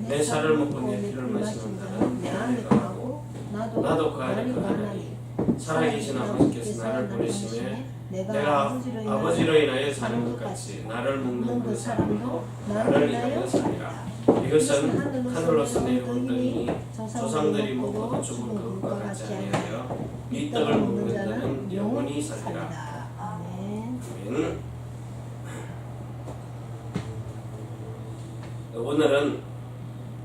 내 살을 먹고 내 피를 마시는 자는 내 안에 거하고 나도 그 안에 거하나니 살아계신 아버지께서 나를 보내심에 내가 아버지로 인하여 사는 것 같이 나를 먹는 그 사람도 나를 인하여 살리라. 이것은 하늘로서 내려온 떡이니 조상들이 먹고 죽은 것과 같지 아니하여 이 떡을 먹는 자는 영원히 살리라. 아멘. 오늘은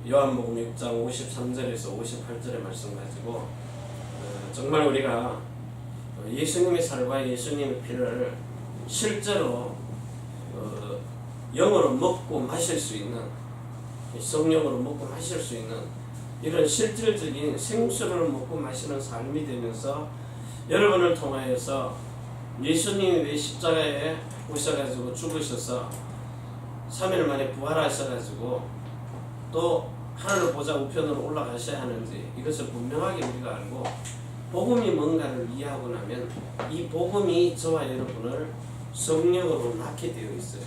요한복음 6장 53절에서 58절의 말씀 가지고 정말 우리가 예수님의 살과 예수님의 피를 실제로 영으로 먹고 마실 수 있는, 성령으로 먹고 마실 수 있는 이런 실질적인 생수를 먹고 마시는 삶이 되면서 여러분을 통하여서 예수님이 왜 십자가에 오셔가지고 죽으셔서 3일 만에 부활하셔가지고 또 하늘을 보좌 우편으로 올라가셔야 하는지 이것을 분명하게 우리가 알고 복음이 뭔가를 이해하고 나면 이 복음이 저와 여러분을 성령으로 낳게 되어 있어요.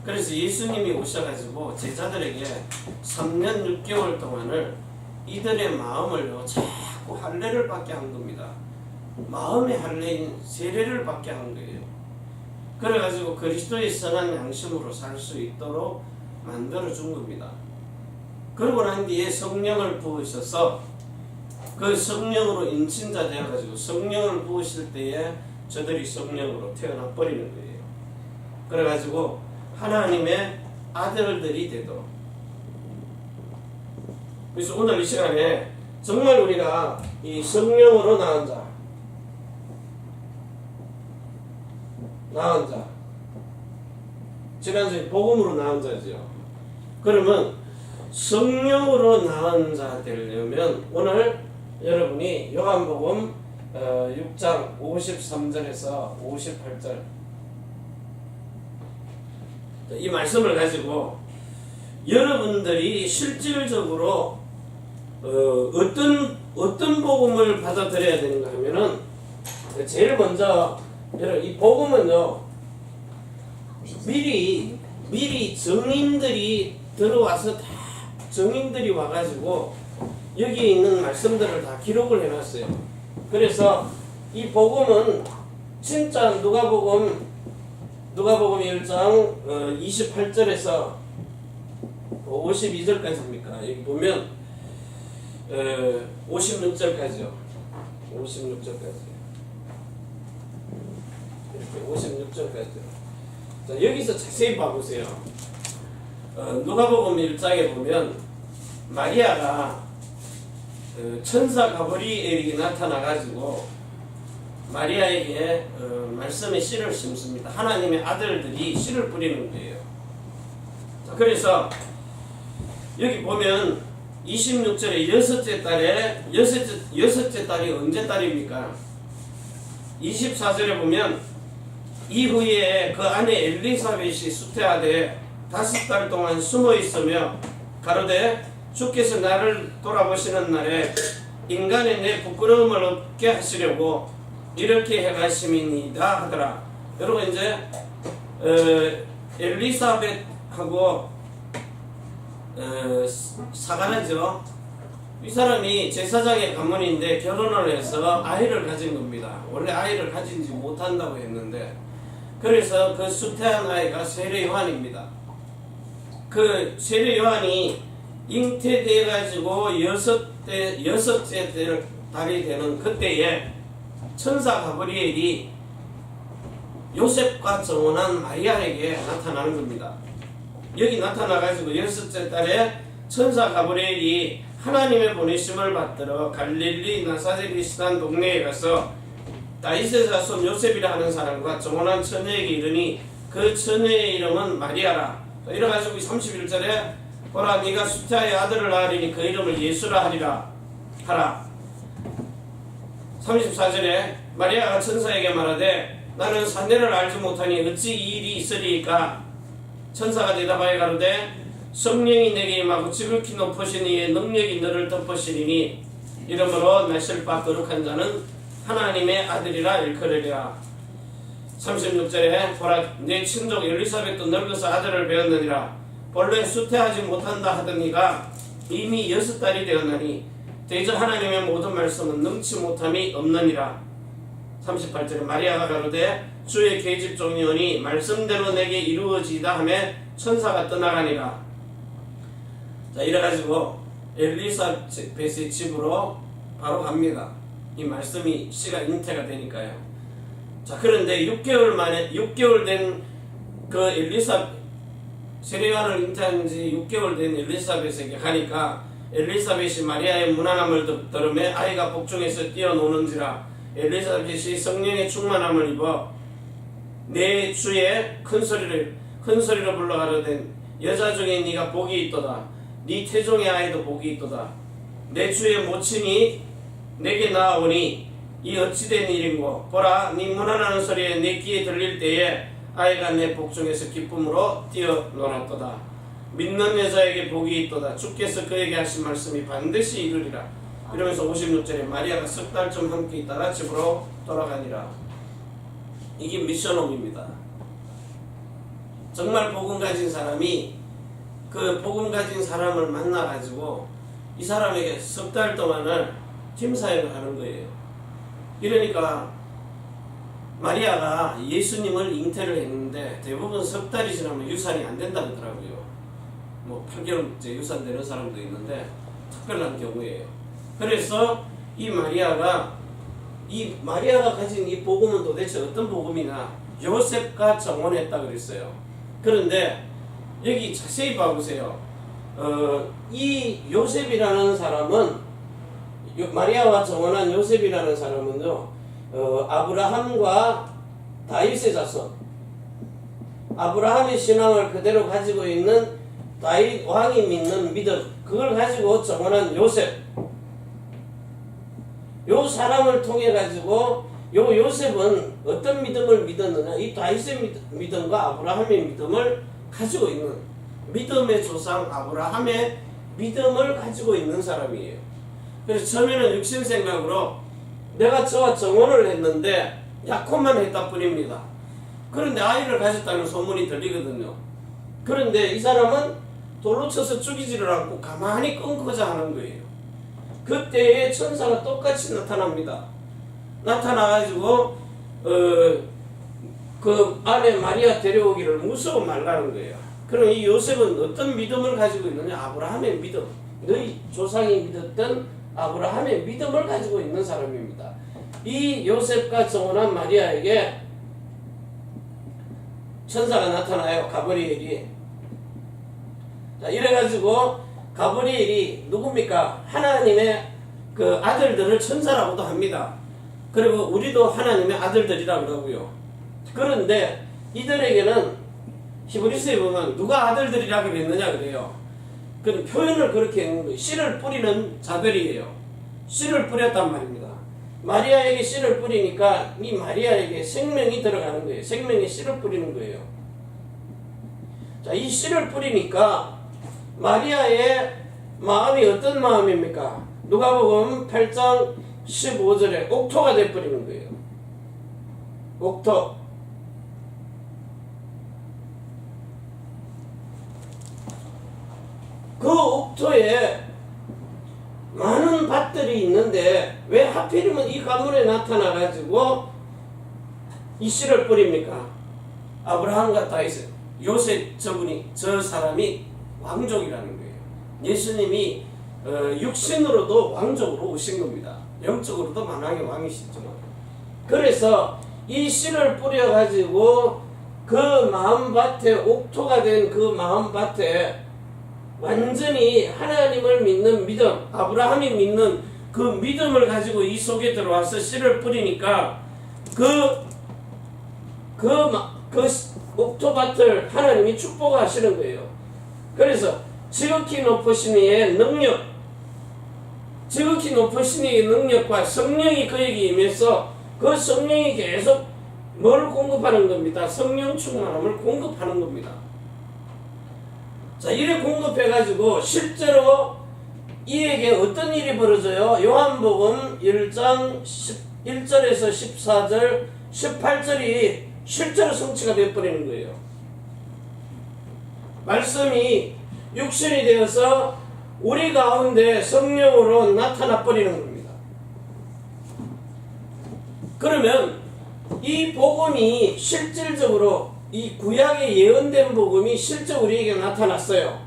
그래서 예수님이 오셔가지고 제자들에게 3년 6개월 동안을 이들의 마음을요 자꾸 할례를 받게 한 겁니다. 마음의 할례인 세례를 받게 한 거예요. 그래가지고 그리스도의 선한 양심으로 살 수 있도록 만들어 준 겁니다. 그러고 난 뒤에 성령을 부으셔서 그 성령으로 인친자 되어가지고 성령을 부으실 때에 저들이 성령으로 태어나 버리는 거예요. 그래가지고 하나님의 아들들이 되도록. 그래서 오늘 이 시간에 정말 우리가 이 성령으로 낳은 자, 지난주에 복음으로 낳은 자죠. 그러면 성령으로 낳은 자 되려면 오늘 여러분이 요한복음 6장 53절에서 58절 이 말씀을 가지고 여러분들이 실질적으로 어떤 복음을 받아들여야 되는가 하면은 제일 먼저 이 복음은요 미리 증인들이 들어와서 다 증인들이 와가지고 여기 있는 말씀들을 다 기록을 해놨어요. 그래서 이 복음은 진짜 누가복음 1장 28절에서 52절까지입니까? 여기 보면 56절까지요. 56절까지. 이렇게 56절까지요. 자, 여기서 자세히 봐보세요. 누가복음 1장에 보면 마리아가 천사 가브리엘이 나타나가지고 마리아에게 말씀의 씨를 심습니다. 하나님의 아들들이 씨를 뿌리는 거예요. 자, 그래서 여기 보면 26절에 여섯째 딸이 언제 딸입니까? 24절에 보면 이후에 그 아내 엘리사벳이 수태하되 5달 동안 숨어 있으며 가로되 주께서 나를 돌아보시는 날에 인간의 내 부끄러움을 없게 하시려고 이렇게 해가심이니이다 하더라. 여러분 이제 엘리사벳하고 사가나죠. 이 사람이 제사장의 가문인데 결혼을 해서 아이를 가진 겁니다. 원래 아이를 가지지 못한다고 했는데 그래서 그 수태한 아이가 세례 요한입니다. 그 세례 요한이 잉태돼 가지고 여섯째 달이 되는 그때에 천사 가브리엘이 요셉과 정혼한 마리아에게 나타나는 겁니다. 여기 나타나 가지고 여섯째 달에 천사 가브리엘이 하나님의 보내심을 받들어 갈릴리 나사렛이 시단 동네에 가서 다윗의 자손 요셉이라 하는 사람과 정혼한 처녀에게 이르니 그 처녀의 이름은 마리아라. 이래가지고 31절에 보라 네가 수태의 아들을 낳으리니 그 이름을 예수라 하리라 하라. 34절에 마리아가 천사에게 말하되 나는 사내를 알지 못하니 어찌 이 일이 있으리이까. 천사가 대답하여 가로되 성령이 내게 임하고 지극히 높으신 이의 능력이 너를 덮으시리니 이러므로 나실 바 거룩한 자는 하나님의 아들이라 일컬으리라. 36절에 보라 내 친족 엘리사벳도 늙어서 아들을 배웠느니라. 본래 수태하지 못한다 하더니가 이미 6달이 되었나니 대저 하나님의 모든 말씀은 능치 못함이 없느니라. 38절에 마리아가 가로되 주의 계집종이오니 말씀대로 내게 이루어지이다 하며 천사가 떠나가니라. 자, 이래가지고 엘리사벳의 집으로 바로 갑니다. 이 말씀이 시가 잉태가 되니까요. 자, 그런데 6개월 된 그 세례요한을 잉태한 지 6개월 된 엘리사벳에게 가니까 엘리사벳이 마리아의 무난함을 들으며 아이가 복중에서 뛰어노는지라. 엘리사벳이 성령의 충만함을 입어 내 주에 큰 소리로 불러가로되 여자 중에 네가 복이 있도다. 네 태종의 아이도 복이 있도다. 내 주의 모친이 내게 나아오니 이 어찌된 일인고. 보라, 네 무난하는 소리에 내 귀에 들릴 때에 아이가 내 복중에서 기쁨으로 뛰어놀았도다. 믿는 여자에게 복이 있도다. 주께서 그에게 하신 말씀이 반드시 이루리라. 이러면서 56절에 마리아가 석 달쯤 함께 있다가 집으로 돌아가니라. 이게 미션홈입니다. 정말 복음 가진 사람이 그 복음 가진 사람을 만나가지고 이 사람에게 석 달 동안을 팀 사역을 하는 거예요. 이러니까 마리아가 예수님을 잉태를 했는데 대부분 석 달이 지나면 유산이 안 된다 그러더라고요. 뭐 8개월째 유산되는 사람도 있는데 특별한 경우예요. 그래서 이 마리아가 가진 이 복음은 도대체 어떤 복음이냐? 요셉과 정혼했다 그랬어요. 그런데 여기 자세히 봐보세요. 이 요셉이라는 사람은 마리아와 정혼한 요셉이라는 사람은요, 아브라함과 다윗의 자손, 아브라함의 신앙을 그대로 가지고 있는 다윗 왕이 믿는 믿음, 그걸 가지고 정혼한 요셉, 요 사람을 통해 가지고 요 요셉은 어떤 믿음을 믿었느냐? 이 다윗의 믿음과 아브라함의 믿음을 가지고 있는, 믿음의 조상 아브라함의 믿음을 가지고 있는 사람이에요. 그래서 처음에는 육신 생각으로 내가 저와 정혼을 했는데 약혼만 했다 뿐입니다. 그런데 아이를 가졌다는 소문이 들리거든요. 그런데 이 사람은 돌로 쳐서 죽이지를 않고 가만히 끊고자 하는 거예요. 그때에 천사가 똑같이 나타납니다. 나타나가지고 그 아내 마리아 데려오기를 무서워 말라는 거예요. 그럼 이 요셉은 어떤 믿음을 가지고 있느냐? 아브라함의 믿음, 너희 조상이 믿었던 아브라함의 믿음을 가지고 있는 사람입니다. 이 요셉과 정혼한 마리아에게 천사가 나타나요. 가브리엘이. 자, 이래가지고 가브리엘이 누굽니까? 하나님의 그 아들들을 천사라고도 합니다. 그리고 우리도 하나님의 아들들이라고 그러고요. 그런데 이들에게는 히브리서에 보면 누가 아들들이라고 그랬느냐 그래요. 그 표현을 그렇게 했는 거예요. 씨를 뿌리는 자들이에요. 씨를 뿌렸단 말입니다. 마리아에게 씨를 뿌리니까 이 마리아에게 생명이 들어가는 거예요. 생명의 씨를 뿌리는 거예요. 자, 이 씨를 뿌리니까 마리아의 마음이 어떤 마음입니까? 누가복음 8장 15절에 옥토가 돼버리는 거예요. 옥토. 그 옥토에 많은 밭들이 있는데 왜 하필이면 이 가문에 나타나가지고 이 씨를 뿌립니까? 아브라함과 다윗, 요셉 저 사람이 왕족이라는 거예요. 예수님이 육신으로도 왕족으로 오신 겁니다. 영적으로도 만왕의 왕이시지만. 그래서 이 씨를 뿌려가지고 그 마음밭에 옥토가 된 그 마음밭에 완전히 하나님을 믿는 믿음, 아브라함이 믿는 그 믿음을 가지고 이 속에 들어와서 씨를 뿌리니까 그 옥토밭을 하나님이 축복하시는 거예요. 그래서 지극히 높으신 이의 능력, 지극히 높으신 이의 능력과 성령이 그에게 임해서 그 성령이 계속 뭘 공급하는 겁니다. 성령 충만함을 공급하는 겁니다. 자, 이래 공급해가지고 실제로 이에게 어떤 일이 벌어져요? 요한복음 1장 1절에서 14절, 18절이 실제로 성취가 되어버리는 거예요. 말씀이 육신이 되어서 우리 가운데 성령으로 나타나 버리는 겁니다. 그러면 이 복음이 실질적으로 이 구약에 예언된 복음이 실제 우리에게 나타났어요.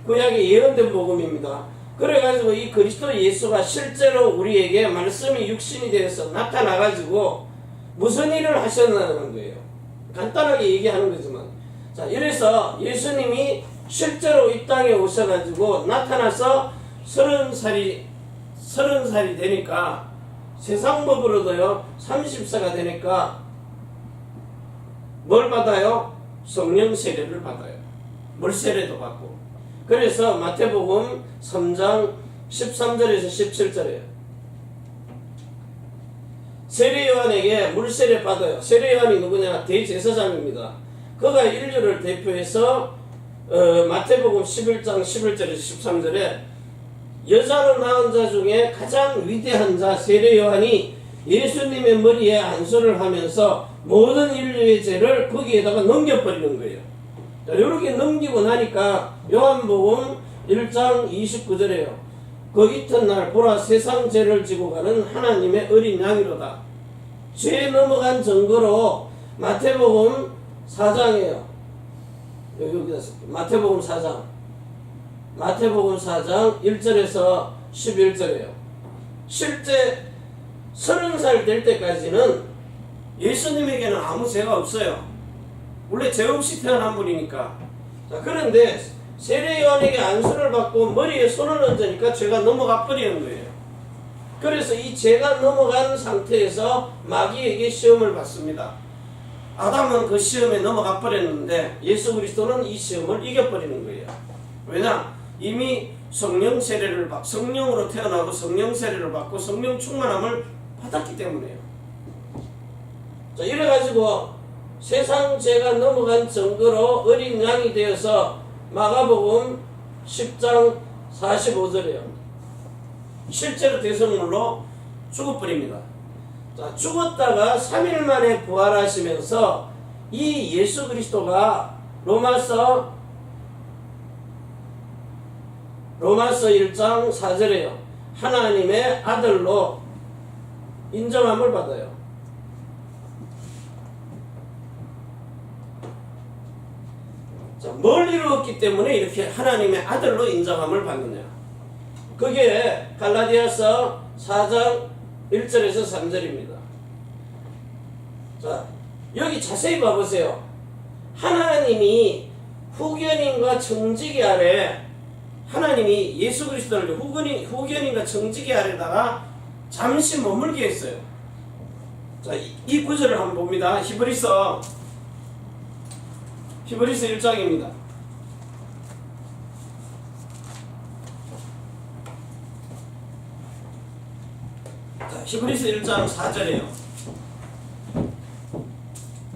구약에 예언된 복음입니다. 그래가지고 이 그리스도 예수가 실제로 우리에게 말씀이 육신이 되어서 나타나가지고 무슨 일을 하셨나는 거예요. 간단하게 얘기하는 거지만, 자, 이래서 예수님이 실제로 이 땅에 오셔가지고 나타나서 30살이 되니까 세상 법으로도요 30세가 되니까 뭘 받아요? 성령 세례를 받아요. 물 세례도 받고. 그래서 마태복음 3장 13절에서 17절에요. 세례 요한에게 물 세례 받아요. 세례 요한이 누구냐? 대제사장입니다. 그가 인류를 대표해서 마태복음 11장 11절에서 13절에 여자로 낳은 자 중에 가장 위대한 자 세례 요한이 예수님의 머리에 안수를 하면서 모든 인류의 죄를 거기에다가 넘겨버리는 거예요. 자, 이렇게 넘기고 나니까 요한복음 1장 29절에요. 그 이튿날 보라 세상 죄를 지고 가는 하나님의 어린 양이로다. 죄 넘어간 증거로 마태복음 4장이에요. 여기다 마태복음 4장 1절에서 11절이에요. 실제 30살 될 때까지는 예수님에게는 아무 죄가 없어요. 원래 죄 없이 태어난 분이니까. 자, 그런데 세례 요한에게 안수를 받고 머리에 손을 얹으니까 죄가 넘어가 버리는 거예요. 그래서 이 죄가 넘어간 상태에서 마귀에게 시험을 받습니다. 아담은 그 시험에 넘어가 버렸는데 예수 그리스도는 이 시험을 이겨버리는 거예요. 왜냐? 이미 성령으로 태어나고 성령 세례를 받고 성령 충만함을 받았기 때문에요. 자, 이래가지고 세상 죄가 넘어간 증거로 어린 양이 되어서 마가복음 10장 45절이에요. 실제로 대성물로 죽어버립니다. 자, 죽었다가 3일 만에 부활하시면서 이 예수 그리스도가 로마서 1장 4절에요. 하나님의 아들로 인정함을 받아요. 자, 뭘 이루었기 때문에 이렇게 하나님의 아들로 인정함을 받느냐? 그게 갈라디아서 4장 1절에서 3절입니다. 자, 여기 자세히 봐보세요. 하나님이 후견인과 청지기 아래, 하나님이 예수 그리스도를 후견인과 청지기 아래다가 잠시 머물게 했어요. 자, 이 구절을 한번 봅니다. 히브리서 1장입니다. 자, 히브리서 1장 4절이에요.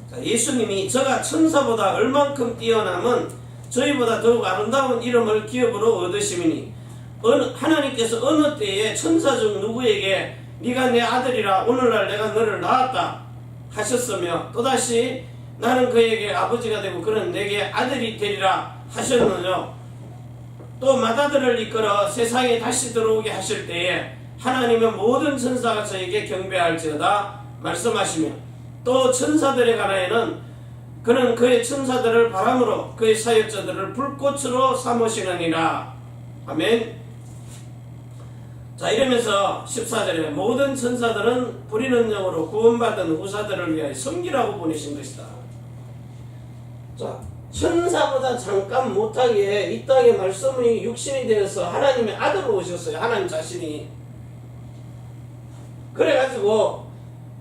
자, 예수님이 저가 천사보다 얼만큼 뛰어남은 저희보다 더욱 아름다운 이름을 기업으로 얻으시미니 하나님께서 어느 때에 천사 중 누구에게 네가 내 아들이라 오늘날 내가 너를 낳았다 하셨으며 또다시 나는 그에게 아버지가 되고 그는 내게 아들이 되리라 하셨느뇨. 또 맏아들을 이끌어 세상에 다시 들어오게 하실 때에 하나님의 모든 천사가 저에게 경배할지어다 말씀하시며 또 천사들에 관하여는 그는 그의 천사들을 바람으로 그의 사역자들을 불꽃으로 삼으시느니라. 아멘. 자, 이러면서 14절에 모든 천사들은 불의는 영으로 구원받은 후사들을 위하여 섬기라고 보내신 것이다. 자, 천사보다 잠깐 못하게 이 땅에 말씀이 육신이 되어서 하나님의 아들로 오셨어요. 하나님 자신이. 그래가지고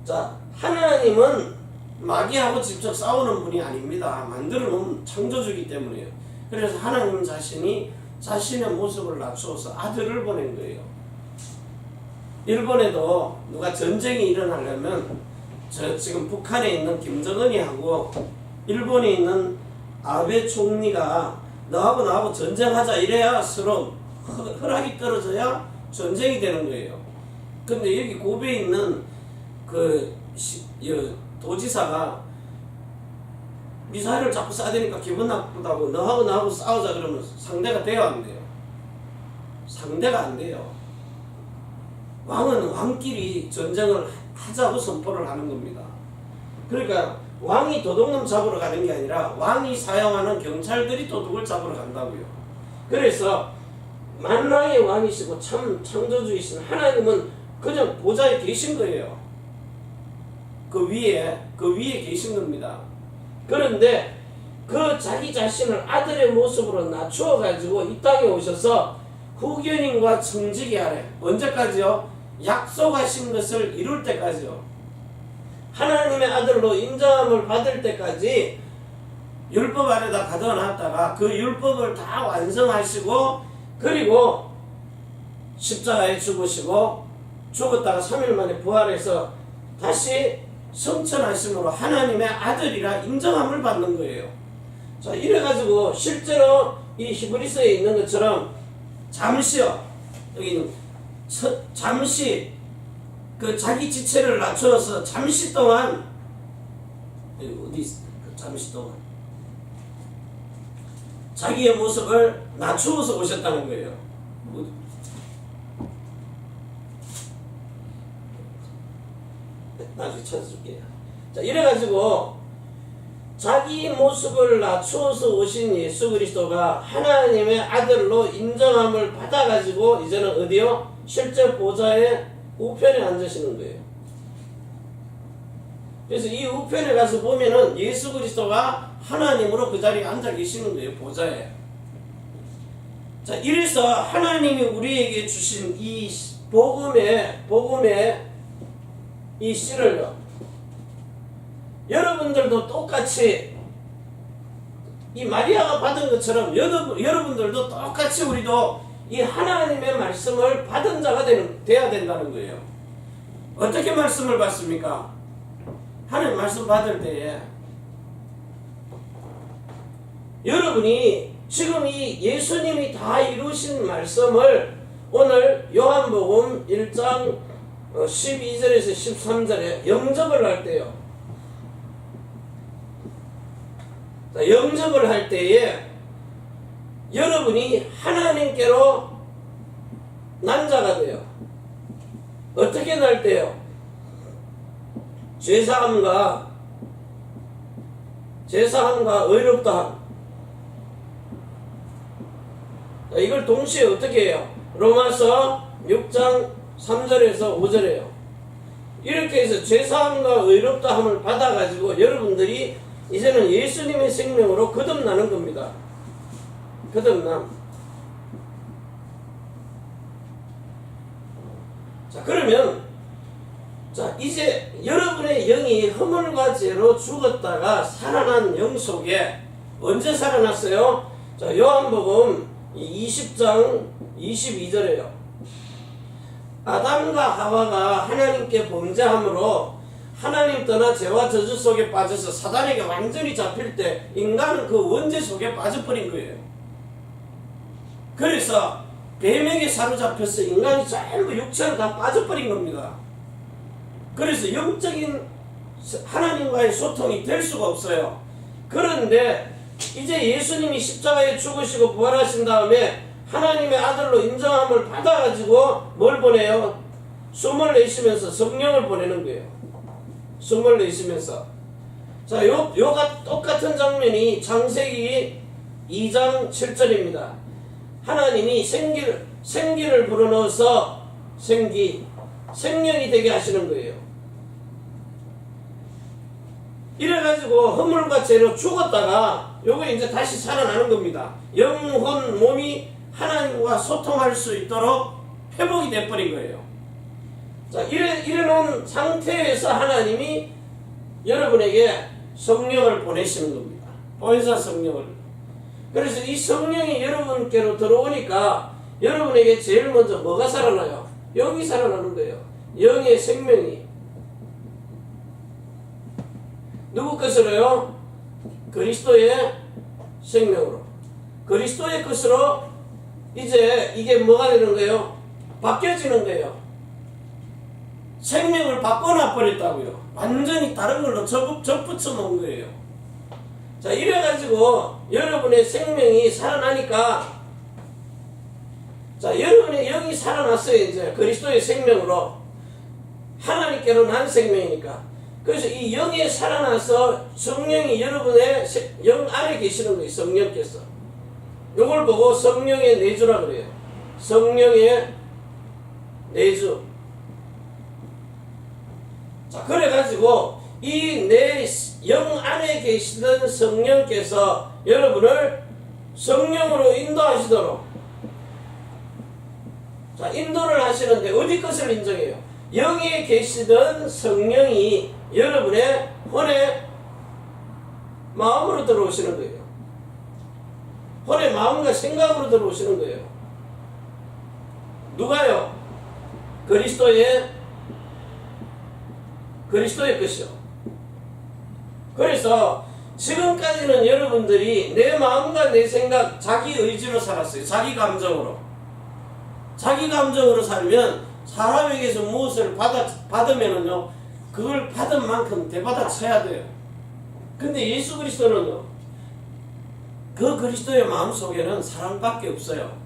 자, 하나님은 마귀하고 직접 싸우는 분이 아닙니다. 만들어 놓은 창조주이기 때문에요. 그래서 하나님 자신이 자신의 모습을 낮추어서 아들을 보낸 거예요. 일본에도 누가 전쟁이 일어나려면 지금 북한에 있는 김정은이하고 일본에 있는 아베 총리가 너하고 전쟁하자 이래야 서로 허락이 떨어져야 전쟁이 되는 거예요. 근데 여기 고베에 있는 그 도지사가 미사일을 자꾸 쏴대니까 기분 나쁘다고 너하고 나하고 싸우자 그러면 상대가 돼요, 안 돼요? 상대가 안 돼요. 왕은 왕끼리 전쟁을 하자고 선포를 하는 겁니다. 그러니까 왕이 도둑놈 잡으러 가는 게 아니라 왕이 사용하는 경찰들이 도둑을 잡으러 간다고요. 그래서 만왕의 왕이시고 참 창조주이신 하나님은 그냥 보좌에 계신 거예요. 그 위에 계신 겁니다. 그런데 그 자기 자신을 아들의 모습으로 낮추어 가지고 이 땅에 오셔서 후견인과 청지기 아래 언제까지요? 약속하신 것을 이룰 때까지요. 하나님의 아들로 인정함을 받을 때까지 율법 아래다 가둬놨다가 그 율법을 다 완성하시고 그리고 십자가에 죽으시고 죽었다가 3일 만에 부활해서 다시 성천하심으로 하나님의 아들이라 인정함을 받는 거예요. 자, 이래가지고 실제로 이 히브리서에 있는 것처럼 잠시요, 여기는 잠시 그 자기 지체를 낮추어서 잠시 동안 어디 있어? 잠시 동안 자기의 모습을 낮추어서 오셨다는 거예요. 나중에 찾아줄게요. 자, 이래가지고 자기 모습을 낮추어서 오신 예수 그리스도가 하나님의 아들로 인정함을 받아가지고 이제는 어디요? 실제 보좌의 우편에 앉으시는 거예요. 그래서 이 우편에 가서 보면은 예수 그리스도가 하나님으로 그 자리에 앉아 계시는 거예요. 보좌에. 자, 이래서 하나님이 우리에게 주신 이 복음의 이 씨를요, 여러분들도 똑같이 이 마리아가 받은 것처럼 여러분들도 똑같이 우리도 이 하나님의 말씀을 받은 자가 돼야 된다는 거예요. 어떻게 말씀을 받습니까? 하나님 말씀 받을 때에 여러분이 지금 이 예수님이 다 이루신 말씀을 오늘 요한복음 1장 12절에서 13절에 영접을 할 때요. 자, 영접을 할 때에 여러분이 하나님께로 난 자가 돼요. 어떻게 날 때요? 죄사함과 의롭다함. 자, 이걸 동시에 어떻게 해요? 로마서 6장 3절에서 5절에요. 이렇게 해서 죄사함과 의롭다함을 받아가지고 여러분들이 이제는 예수님의 생명으로 거듭나는 겁니다. 거듭남. 자, 그러면 자, 이제 여러분의 영이 허물과 죄로 죽었다가 살아난 영 속에 언제 살아났어요? 자, 요한복음 20장 22절에요. 아담과 하와가 하나님께 범죄함으로 하나님 떠나 죄와 저주 속에 빠져서 사단에게 완전히 잡힐 때 인간은 그 원죄 속에 빠져버린 거예요. 그래서 뱀에게 사로잡혀서 인간이 전부 육체로 다 빠져버린 겁니다. 그래서 영적인 하나님과의 소통이 될 수가 없어요. 그런데 이제 예수님이 십자가에 죽으시고 부활하신 다음에 하나님의 아들로 인정함을 받아가지고 뭘 보내요? 숨을 내쉬면서 성령을 보내는 거예요. 숨을 내쉬면서. 자, 요가 똑같은 장면이 창세기 2장 7절입니다. 하나님이 생기를 불어넣어서 생명이 되게 하시는 거예요. 이래가지고 허물과 죄로 죽었다가 요거 이제 다시 살아나는 겁니다. 영혼, 몸이 하나님과 소통할 수 있도록 회복이 돼버린 거예요. 자, 이래놓은 상태에서 하나님이 여러분에게 성령을 보내시는 겁니다. 보혜사 성령을. 그래서 이 성령이 여러분께로 들어오니까 여러분에게 제일 먼저 뭐가 살아나요? 영이 살아나는 거예요. 영의 생명이. 누구 것으로요? 그리스도의 생명으로. 그리스도의 것으로 이제 이게 뭐가 되는 거예요? 바뀌어지는 거예요. 생명을 바꿔놔 버렸다고요. 완전히 다른 걸로 접붙여 놓은 거예요. 자, 이래가지고 여러분의 생명이 살아나니까, 자, 여러분의 영이 살아났어요. 이제 그리스도의 생명으로. 하나님께로 난 생명이니까. 그래서 이 영이 살아나서 성령이 여러분의 영 안에 계시는 거예요. 성령께서. 이걸 보고 성령의 내주라 그래요. 성령의 내주. 자, 그래가지고 이 내 영 안에 계시던 성령께서 여러분을 성령으로 인도하시도록, 자, 인도를 하시는데 어디 것을 인정해요? 영에 계시던 성령이 여러분의 혼의 마음으로 들어오시는 거예요. 혼의 마음과 생각으로 들어오시는 거예요. 누가요? 그리스도의 것이요. 그래서 지금까지는 여러분들이 내 마음과 내 생각, 자기 의지로 살았어요. 자기 감정으로. 자기 감정으로 살면 사람에게서 무엇을 받으면은요, 그걸 받은 만큼 되받아쳐야 돼요. 근데 예수 그리스도는요, 그 그리스도의 마음 속에는 사랑밖에 없어요.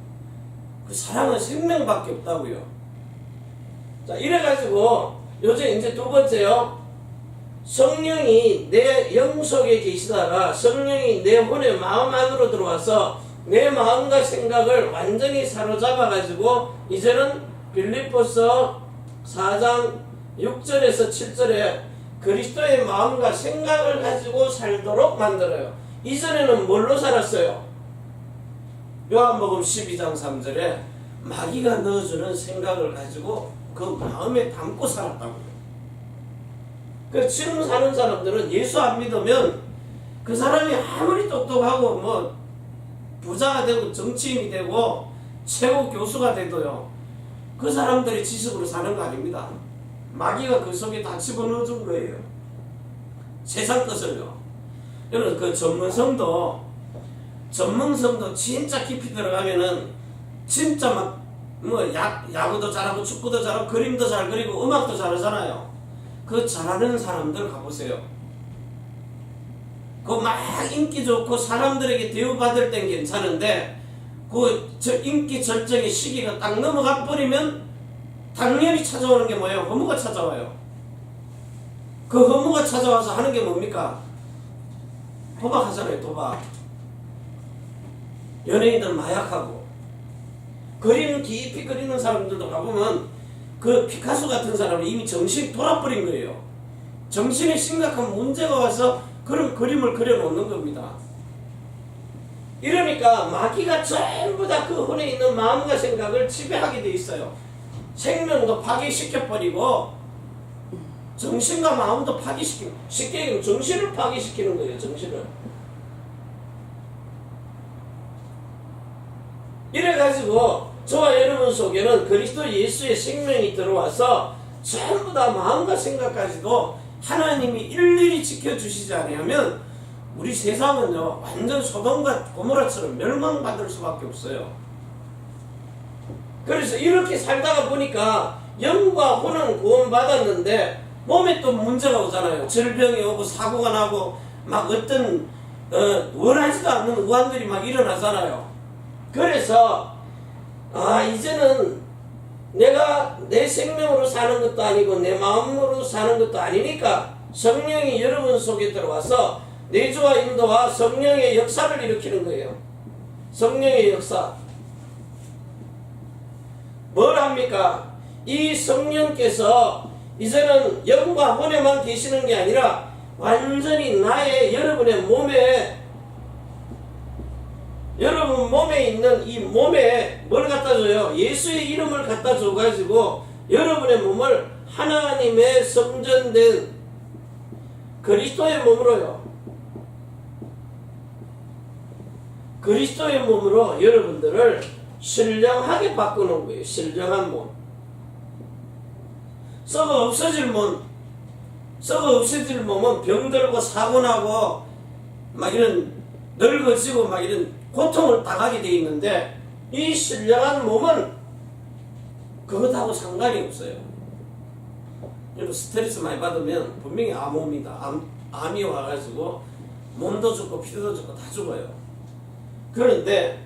그 사랑은 생명밖에 없다고요. 자, 이래가지고 요새 이제 두 번째요. 성령이 내 영 속에 계시다가 성령이 내 혼의 마음 안으로 들어와서 내 마음과 생각을 완전히 사로잡아가지고 이제는 빌립보서 4장 6절에서 7절에 그리스도의 마음과 생각을 가지고 살도록 만들어요. 이전에는 뭘로 살았어요? 요한복음 12장 3절에 마귀가 넣어주는 생각을 가지고 그 마음에 담고 살았다고요. 그 지금 사는 사람들은 예수 안 믿으면 그 사람이 아무리 똑똑하고 뭐 부자가 되고 정치인이 되고 최고 교수가 돼도요, 그 사람들이 지식으로 사는 거 아닙니다. 마귀가 그 속에 다 집어넣어 준 거예요. 세상 것을요. 여러분, 그 전문성도 진짜 깊이 들어가면은 진짜 막 뭐 야구도 잘하고 축구도 잘하고 그림도 잘 그리고 음악도 잘하잖아요. 그 잘하는 사람들 가보세요. 그 막 인기 좋고 사람들에게 대우받을 땐 괜찮은데 그 인기 절정의 시기가 딱 넘어가 버리면 당연히 찾아오는 게 뭐예요? 허무가 찾아와요. 그 허무가 찾아와서 하는 게 뭡니까? 도박하잖아요. 도박. 연예인들 마약하고 그림 깊이 그리는 사람들도 가보면 그 피카소 같은 사람이 이미 정신이 돌아버린 거예요. 정신에 심각한 문제가 와서 그런 그림을 그려놓는 겁니다. 이러니까 마귀가 전부 다 그 혼에 있는 마음과 생각을 지배하게 돼 있어요. 생명도 파괴시켜버리고 정신과 마음도 파괴시키고, 쉽게 얘기하면 정신을 파괴시키는 거예요. 정신을. 이래가지고 저와 여러분 속에는 그리스도 예수의 생명이 들어와서 전부 다 마음과 생각까지도 하나님이 일일이 지켜주시지 않으면 우리 세상은요, 완전 소돔과 고모라처럼 멸망받을 수밖에 없어요. 그래서 이렇게 살다가 보니까 영과 혼은 구원받았는데 몸에 또 문제가 오잖아요. 질병이 오고 사고가 나고 막 어떤 원하지도 않는 우환들이 막 일어나잖아요. 그래서 이제는 내가 내 생명으로 사는 것도 아니고 내 마음으로 사는 것도 아니니까 성령이 여러분 속에 들어와서 내주와 인도와 성령의 역사를 일으키는 거예요. 성령의 역사. 뭘 합니까? 이 성령께서 이제는 영과 혼에만 계시는 게 아니라 완전히 여러분의 몸에, 여러분 몸에 있는 이 몸에 뭘 갖다 줘요? 예수의 이름을 갖다 줘가지고 여러분의 몸을 하나님의 성전된 그리스도의 몸으로요. 그리스도의 몸으로 여러분들을 신령하게 바꾸는 거예요. 신령한 몸. 썩어 없어질 몸은 병들고 사고나고 막 이런 늙어지고 막 이런 고통을 당하게 돼 있는데 이 신령한 몸은 그것하고 상관이 없어요. 여러분 스트레스 많이 받으면 분명히 암 옵니다. 암이 와가지고 몸도 죽고 피도 죽고 다 죽어요. 그런데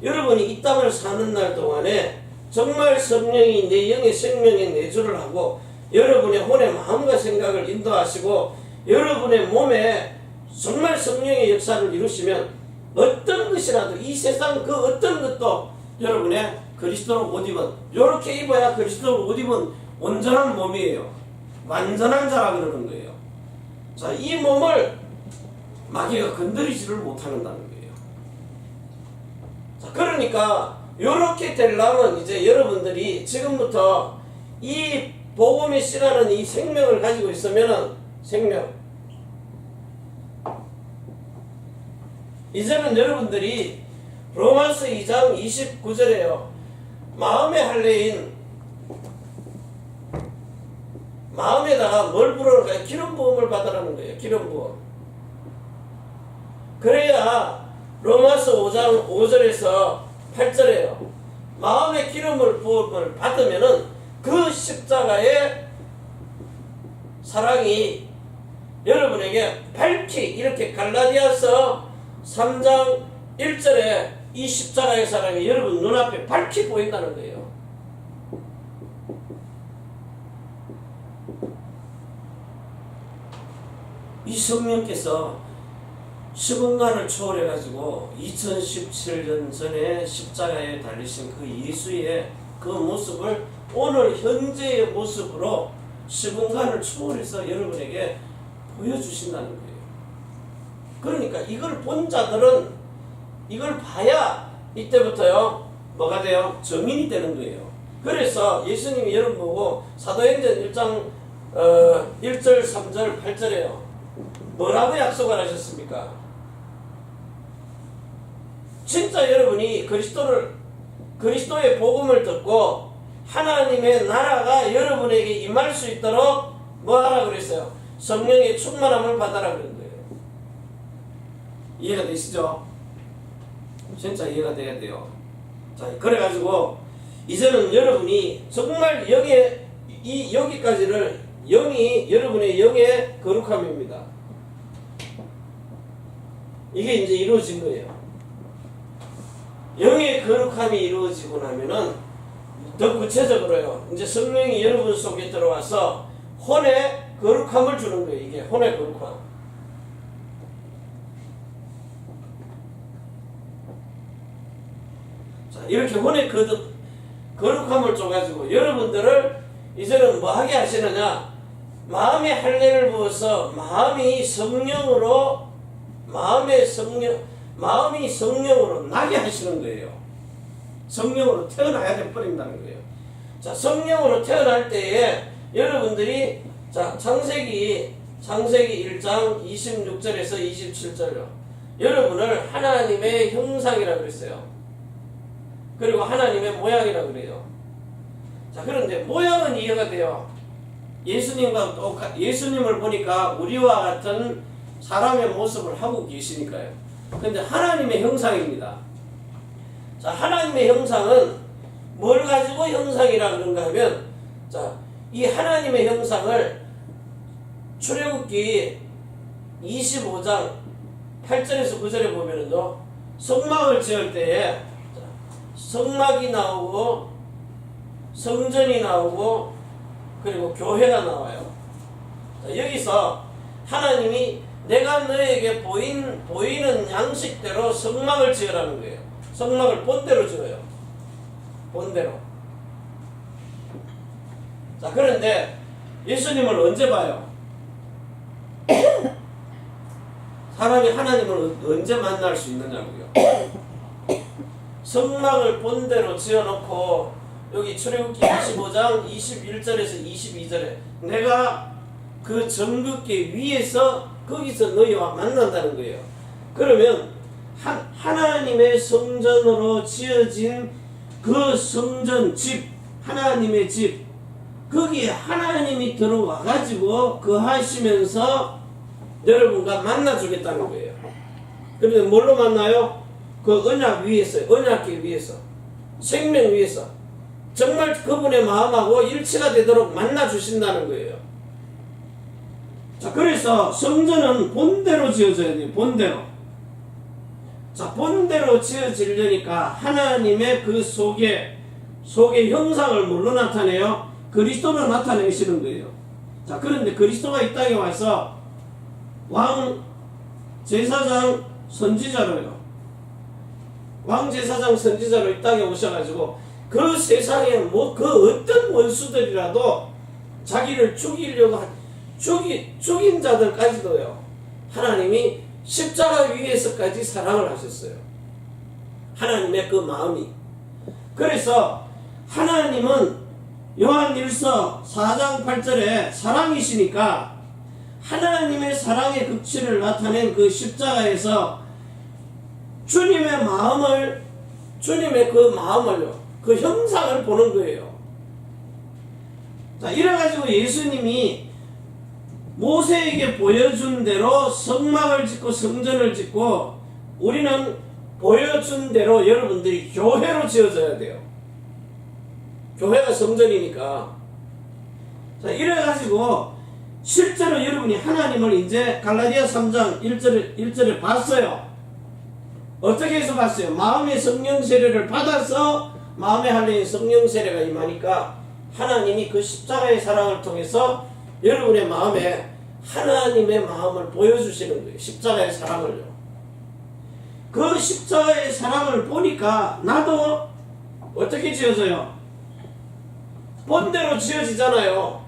여러분이 이 땅을 사는 날 동안에 정말 성령이 내 영의 생명에 내주를 하고 여러분의 혼의 마음과 생각을 인도하시고 여러분의 몸에 정말 성령의 역사를 이루시면 어떤 것이라도 이 세상 그 어떤 것도 여러분의 그리스도로 옷 입은 이렇게 입어야 그리스도로 옷 입은 온전한 몸이에요. 완전한 자라 그러는 거예요. 자, 이 몸을 마귀가 건드리지를 못한다는 거예요. 자, 그러니까 이렇게 되려면 이제 여러분들이 지금부터 이 복음의 씨라는 이 생명을 가지고 있으면은 생명. 이제는 여러분들이 로마서 2장 29절에요. 마음의 할례인 마음에다가 뭘 부어놓을까요? 기름 부음을 받으라는 거예요. 기름 부음. 그래야 로마서 5장 5절에서 8절에요. 마음의 기름을 부음을 받으면은 그 십자가의 사랑이 여러분에게 밝히 이렇게 갈라디아서 3장 1절에 이 십자가의 사랑이 여러분 눈앞에 밝히 보인다는 거예요. 이 성령께서 시공간을 초월해가지고 2017년 전에 십자가에 달리신 그 예수의 그 모습을 오늘 현재의 모습으로 시공간을 초월해서 여러분에게 보여주신다는 거예요. 그러니까 이걸 본 자들은 이걸 봐야 이때부터요 뭐가 돼요? 증인이 되는 거예요. 그래서 예수님이 여러분 보고 사도행전 1장 1절 3절 8절에요 뭐라고 약속을 하셨습니까? 진짜 여러분이 그리스도의 복음을 듣고 하나님의 나라가 여러분에게 임할 수 있도록 뭐 하라 그랬어요? 성령의 충만함을 받아라 그런 거예요. 이해가 되시죠? 진짜 이해가 돼야 돼요. 자, 그래가지고 이제는 여러분이 정말 여기까지를 영이 여러분의 영의 거룩함입니다. 이게 이제 이루어진 거예요. 영의 거룩함이 이루어지고 나면은 더 구체적으로요. 이제 성령이 여러분 속에 들어와서 혼의 거룩함을 주는 거예요. 이게 혼의 거룩함. 자, 이렇게 혼의 거룩함을 줘가지고 여러분들을 이제는 뭐 하게 하시느냐? 마음의 할례를 부어서 마음이 성령으로 나게 하시는 거예요. 성령으로 태어나야 돼버린다는 거예요. 자, 성령으로 태어날 때에 여러분들이 자 창세기 1장 26절에서 27절요. 여러분을 하나님의 형상이라고 그랬어요. 그리고 하나님의 모양이라고 그래요. 자, 그런데 모양은 이해가 돼요. 예수님을 보니까 우리와 같은 사람의 모습을 하고 계시니까요. 근데 하나님의 형상입니다. 자, 하나님의 형상은 뭘 가지고 형상이라 그런가 하면, 자, 이 하나님의 형상을 출애굽기 25장 8절에서 9절에 보면은요, 성막을 지을 때에 성막이 나오고 성전이 나오고 그리고 교회가 나와요. 자, 여기서 하나님이 내가 너에게 보이는 양식대로 성막을 지으라는 거예요. 성막을 본대로 지어요. 본대로. 자, 그런데 예수님을 언제 봐요? 사람이 하나님을 언제 만날 수 있느냐고요. 성막을 본대로 지어놓고 여기 출애굽기 25장 21절에서 22절에 내가 그 정극계 위에서 거기서 너희와 만난다는 거예요. 그러면 하나님의 성전으로 지어진 그 성전 집, 하나님의 집, 거기에 하나님이 들어와 가지고 거하시면서 여러분과 만나주겠다는 거예요. 그런데 뭘로 만나요? 그 언약 위에서, 언약계 위에서, 생명 위에서 정말 그분의 마음하고 일치가 되도록 만나주신다는 거예요. 자, 그래서 성전은 본대로 지어져야 돼요. 본대로. 자, 본대로 지어지려니까 하나님의 그 속의 형상을 뭘로 나타내요? 그리스도로 나타내시는 거예요. 자, 그런데 그리스도가 이 땅에 와서 왕, 제사장, 선지자로요. 왕, 제사장, 선지자로 이 땅에 오셔가지고 그 세상에 그 어떤 원수들이라도 자기를 죽이려고 죽인 자들까지도요. 하나님이 십자가 위에서까지 사랑을 하셨어요. 하나님의 그 마음이. 그래서 하나님은 요한 1서 4장 8절에 사랑이시니까 하나님의 사랑의 극치를 나타낸 그 십자가에서 주님의 그 마음을요, 그 형상을 보는 거예요. 자, 이래가지고 예수님이 모세에게 보여준 대로 성막을 짓고 성전을 짓고 우리는 보여준 대로 여러분들이 교회로 지어져야 돼요. 교회가 성전이니까. 자, 이래가지고 실제로 여러분이 하나님을 이제 갈라디아 3장 1절에 봤어요. 어떻게 해서 봤어요? 마음의 성령 세례를 받아서 마음의 할례인 성령 세례가 임하니까 하나님이 그 십자가의 사랑을 통해서 여러분의 마음에 하나님의 마음을 보여주시는 거예요. 십자가의 사랑을요. 그 십자가의 사랑을 보니까 나도 어떻게 지어져요? 본대로 지어지잖아요.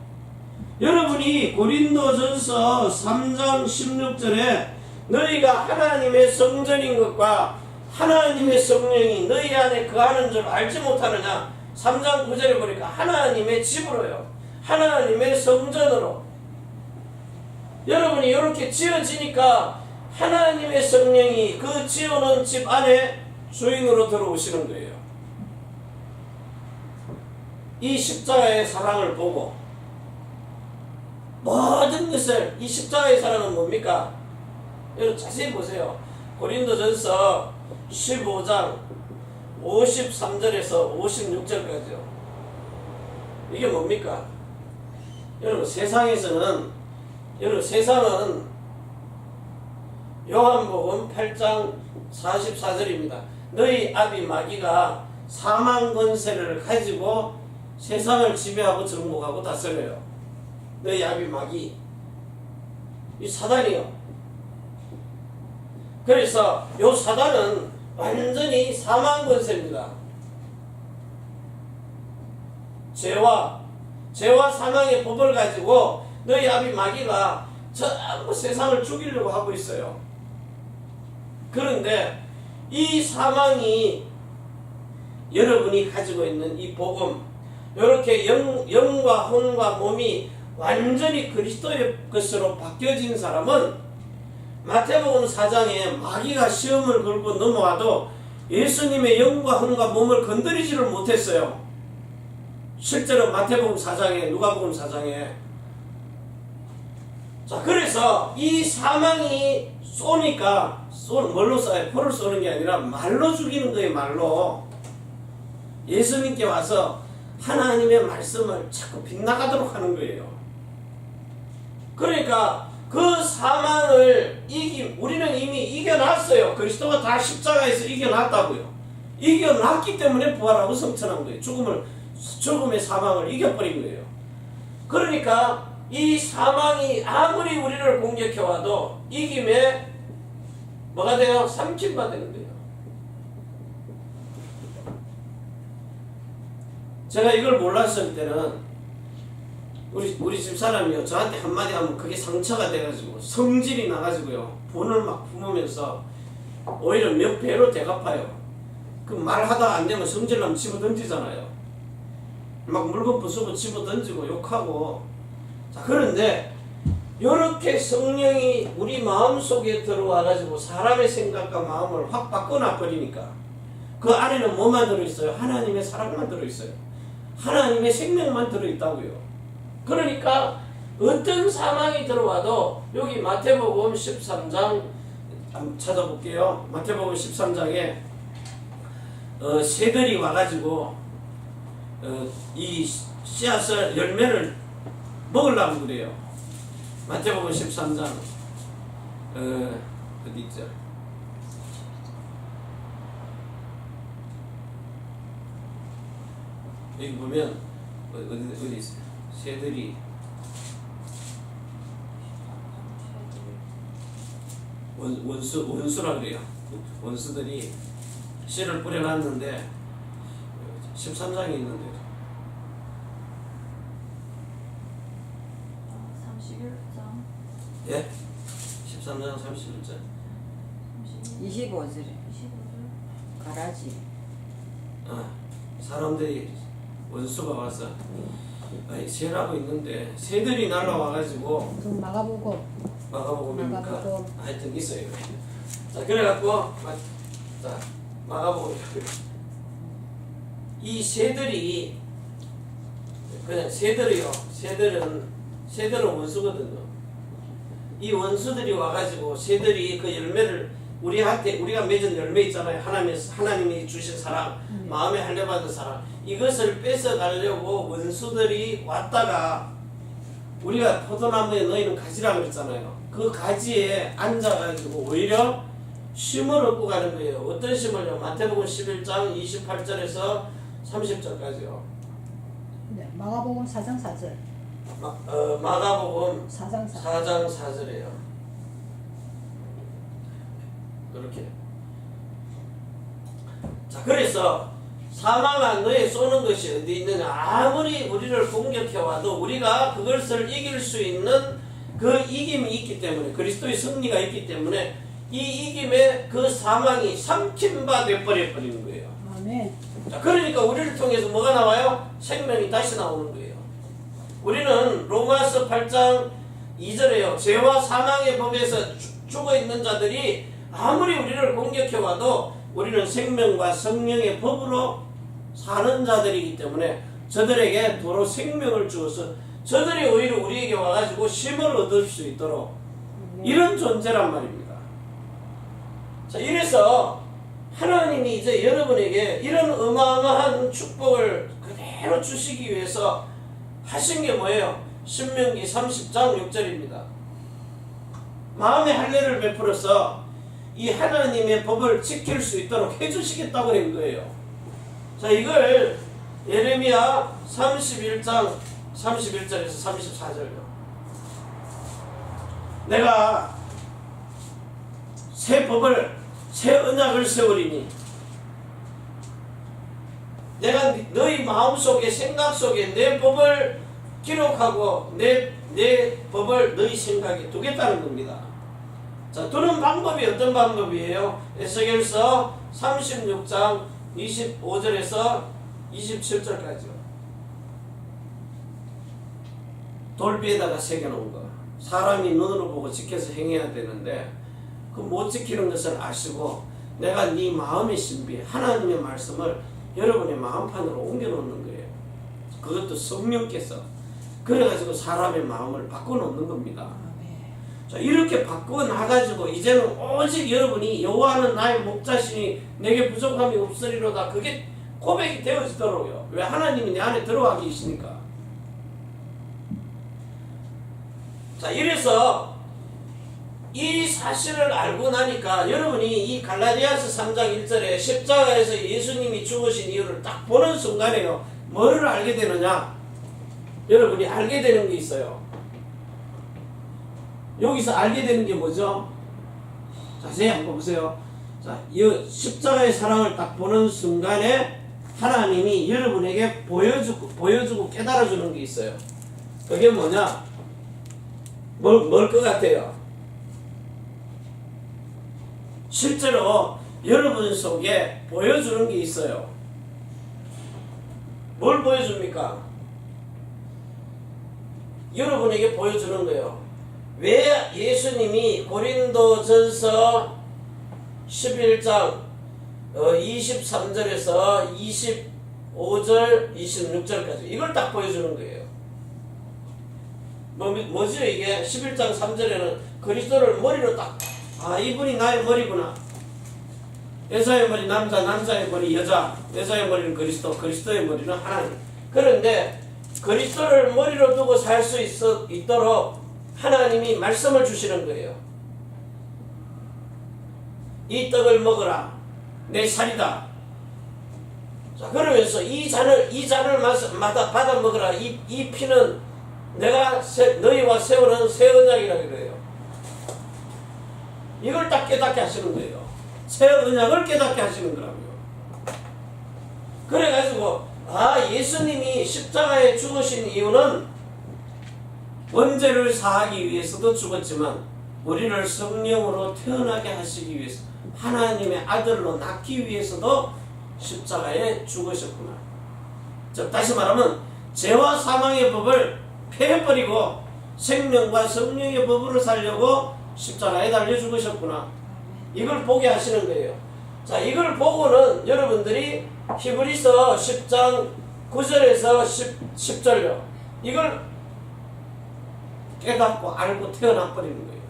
여러분이 고린도전서 3장 16절에 너희가 하나님의 성전인 것과 하나님의 성령이 너희 안에 거하는 줄 알지 못하느냐. 3장 9절에 보니까 하나님의 집으로요. 하나님의 성전으로. 여러분이 이렇게 지어지니까 하나님의 성령이 그 지어놓은 집 안에 주인으로 들어오시는 거예요. 이 십자가의 사랑을 보고 모든 것을, 이 십자가의 사랑은 뭡니까? 여러분 자세히 보세요. 고린도전서 15장 53절에서 56절까지요. 이게 뭡니까? 여러분 세상은 요한복음 8장 44절입니다. 너희 아비 마귀가 사망 권세를 가지고 세상을 지배하고 정복하고 다스려요. 너희 아비 마귀, 이 사단이요. 그래서 요 사단은 완전히 사망 권세입니다. 죄와 사망의 법을 가지고 너희 아비 마귀가 전부 세상을 죽이려고 하고 있어요. 그런데 이 사망이 여러분이 가지고 있는 이 복음, 이렇게 영과 혼과 몸이 완전히 그리스도의 것으로 바뀌어진 사람은 마태복음 4장에 마귀가 시험을 걸고 넘어와도 예수님의 영과 혼과 몸을 건드리지를 못했어요. 실제로 마태복음 4장에, 누가복음 4장에. 자, 그래서 이 사망이 쏘니까 뭘로 쏴요? 포를 쏘는 게 아니라 말로 죽이는 거예요. 말로. 예수님께 와서 하나님의 말씀을 자꾸 빗나가도록 하는 거예요. 그러니까 그 사망을 우리는 이미 이겨놨어요. 그리스도가 다 십자가에서 이겨놨다고요. 이겨놨기 때문에 부활하고 성천한 거예요. 죽음의 사망을 이겨버린 거예요. 그러니까 이 사망이 아무리 우리를 공격해와도 이김에 뭐가 돼요? 삼킨바 되는 거예요. 제가 이걸 몰랐을 때는 우리 집 사람이요, 저한테 한마디 하면 그게 상처가 돼가지고 성질이 나가지고요, 분을 막 품으면서 오히려 몇 배로 되갚아요. 그 말하다 안 되면 성질나면 집어 던지잖아요. 막 물건 부수고 집어 던지고 욕하고. 자, 그런데 이렇게 성령이 우리 마음속에 들어와가지고 사람의 생각과 마음을 확 바꿔놔 버리니까 그 안에는 뭐만 들어있어요? 하나님의 사랑만 들어있어요. 하나님의 생명만 들어있다고요. 그러니까 어떤 사망이 들어와도, 여기 마태복음 13장 한번 찾아볼게요. 마태복음 13장에 새들이 와가지고 이 씨앗을, 열매를 먹으려고 그래요. 마태복음 13장 어디 있죠? 여기 보면 어디 있어요? 새들이 원수라 그래요. 원수들이 씨를 뿌려놨는데 13장에 있는데 31장. 예? 13장 31절 25절에 가라지. 사람들이 원수가 와서 새라고 있는데 새들이 날라와가지고 그 마가복음입니까? 마가복음. 하여튼 있어요. 자 그래갖고 자 마가복음 이 새들이 그냥 새들이요. 새들은 원수거든요. 이 원수들이 와가지고 새들이 그 열매를 우리가 맺은 열매 있잖아요. 하나님이 주신 사랑, 마음에 할례받은 사랑, 이것을 뺏어가려고 원수들이 왔다가 우리가 포도나무에 너희는 가지라고 그랬잖아요. 그 가지에 앉아가지고 오히려 쉼을 얻고 가는 거예요. 어떤 쉼을요? 마태복음 11장 28절에서 30절까지요. 네, 마가복음 4장 4절. 마가복음 4장 4절. 4장 4절이에요. 그렇게. 자, 그래서 사망한 너에 쏘는 것이 어디 있느냐? 아무리 우리를 공격해와도 우리가 그것을 이길 수 있는 그 이김이 있기 때문에, 그리스도의 승리가 있기 때문에 이 이김에 그 사망이 삼킨 바 되버려버리는 거예요. 아멘. 자, 그러니까 우리를 통해서 뭐가 나와요? 생명이 다시 나오는 거예요. 우리는 로마서 8장 2절에요. 죄와 사망의 법에서 죽어 있는 자들이 아무리 우리를 공격해와도 우리는 생명과 성령의 법으로 사는 자들이기 때문에 저들에게 도로 생명을 주어서 저들이 오히려 우리에게 와가지고 쉼을 얻을 수 있도록 이런 존재란 말입니다. 자, 이래서 하나님이 이제 여러분에게 이런 어마어마한 축복을 그대로 주시기 위해서 하신 게 뭐예요? 신명기 30장 6절입니다. 마음의 할례를 베풀어서 이 하나님의 법을 지킬 수 있도록 해주시겠다고 한 거예요. 자, 이걸 예레미야 31장 31절에서 34절요. 내가 새 법을 새 언약을 세우리니 내가 너희 마음속에 생각 속에 내 법을 기록하고 내 법을 너희 생각에 두겠다는 겁니다. 자, 두는 방법이 어떤 방법이에요? 에스겔서 36장 25절에서 27절까지요. 돌비에다가 새겨놓은 거. 사람이 눈으로 보고 지켜서 행해야 되는데 그 못 지키는 것을 아시고 내가 네 마음의 신비 하나님의 말씀을 여러분의 마음판으로 옮겨놓는 거예요. 그것도 성령께서 그래가지고 사람의 마음을 바꿔놓는 겁니다. 자, 이렇게 바꿔놔가지고 이제는 오직 여러분이 여호와는 나의 목자시니 내게 부족함이 없으리로다. 그게 고백이 되어지더라고요. 왜? 하나님이 내 안에 들어와 계시니까. 자, 이래서 이 사실을 알고 나니까 여러분이 이 갈라디아서 3장 1절에 십자가에서 예수님이 죽으신 이유를 딱 보는 순간에요. 뭐를 알게 되느냐? 여러분이 알게 되는 게 있어요. 여기서 알게 되는 게 뭐죠? 자세히 한번 보세요. 자, 이 십자가의 사랑을 딱 보는 순간에 하나님이 여러분에게 보여주고 깨달아주는 게 있어요. 그게 뭐냐? 뭘 것 같아요? 실제로 여러분 속에 보여주는 게 있어요. 뭘 보여줍니까? 여러분에게 보여주는 거예요. 왜 예수님이 고린도전서 11장 23절에서 25절 26절까지 이걸 딱 보여주는 거예요. 뭐죠 이게? 11장 3절에는 그리스도를 머리로 딱 이분이 나의 머리구나. 여자의 머리 남자, 남자의 머리 여자, 여자의 머리는 그리스도, 그리스도의 머리는 하나님. 그런데 그리스도를 머리로 두고 살 수 있도록 하나님이 말씀을 주시는 거예요. 이 떡을 먹어라. 내 살이다. 자, 그러면서 이 잔을 받아 먹어라. 이 피는 내가 너희와 세우는 새 언약이라 그래요. 이걸 딱 깨닫게 하시는 거예요. 새 언약을 깨닫게 하시는 거라고요. 그래가지고 예수님이 십자가에 죽으신 이유는 원죄를 사하기 위해서도 죽었지만 우리를 성령으로 태어나게 하시기 위해서 하나님의 아들로 낳기 위해서도 십자가에 죽으셨구나. 즉 다시 말하면 죄와 사망의 법을 폐해버리고 생명과 성령의 법으로 살려고 십자가에 달려 죽으셨구나. 이걸 보게 하시는 거예요. 자, 이걸 보고는 여러분들이 히브리서 10장 9절에서 10절요. 이걸 깨닫고 알고 태어나 버리는 거예요.